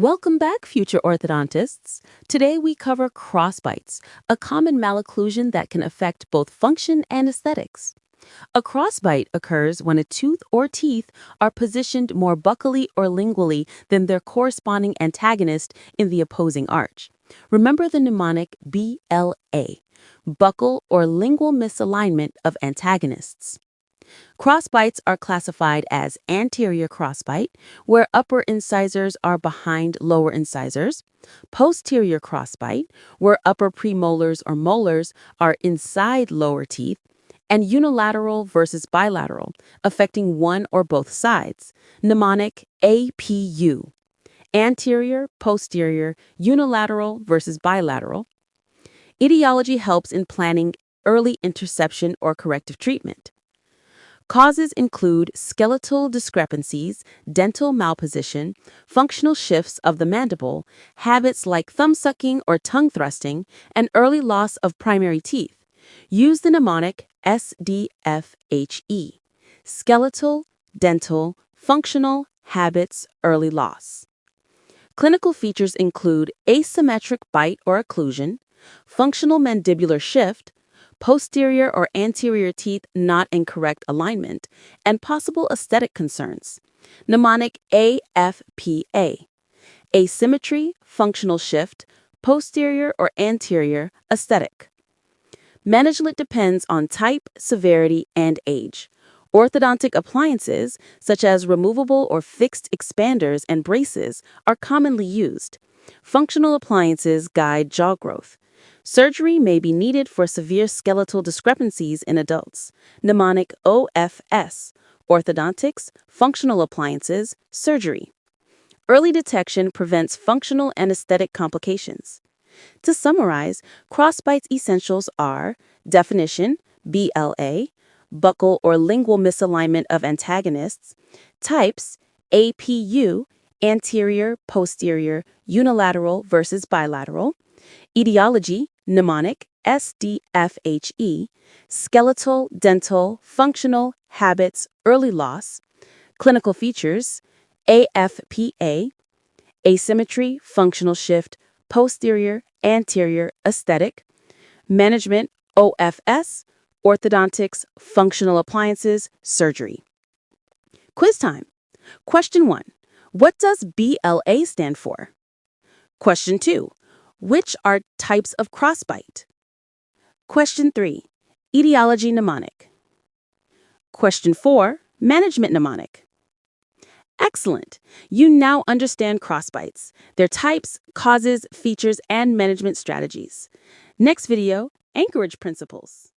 Welcome back, future orthodontists. Today we cover crossbites, a common malocclusion that can affect both function and aesthetics. A crossbite occurs when a tooth or teeth are positioned more buccally or lingually than their corresponding antagonist in the opposing arch. Remember the mnemonic BLA, buccal or lingual misalignment of antagonists. Crossbites are classified as anterior crossbite, where upper incisors are behind lower incisors, posterior crossbite, where upper premolars or molars are inside lower teeth, and unilateral versus bilateral, affecting one or both sides, mnemonic APU. Anterior, posterior, unilateral versus bilateral. Etiology helps in planning early interception or corrective treatment. Causes include skeletal discrepancies, dental malposition, functional shifts of the mandible, habits like thumb sucking or tongue thrusting, and early loss of primary teeth. Use the mnemonic SDFHE. Skeletal, dental, functional, habits, early loss. Clinical features include asymmetric bite or occlusion, functional mandibular shift, posterior or anterior teeth not in correct alignment, and possible aesthetic concerns. Mnemonic AFPA. Asymmetry, functional shift, posterior or anterior, aesthetic. Management depends on type, severity, and age. Orthodontic appliances, such as removable or fixed expanders and braces, are commonly used. Functional appliances guide jaw growth. Surgery may be needed for severe skeletal discrepancies in adults. Mnemonic OFS. Orthodontics, functional appliances, surgery. Early detection prevents functional and aesthetic complications. To summarize, crossbites essentials are definition, BLA, buccal or lingual misalignment of antagonists, types, APU, anterior, posterior, unilateral versus bilateral, etiology, mnemonic, SDFHE, skeletal, dental, functional, habits, early loss, clinical features, AFPA, asymmetry, functional shift, posterior, anterior, aesthetic, management, OFS, orthodontics, functional appliances, surgery. Quiz time. Question 1. What does BLA stand for? Question 2. Which are types of crossbite? Question 3. Etiology mnemonic. Question 4. Management mnemonic. Excellent! You now understand crossbites, their types, causes, features, and management strategies. Next video, anchorage principles.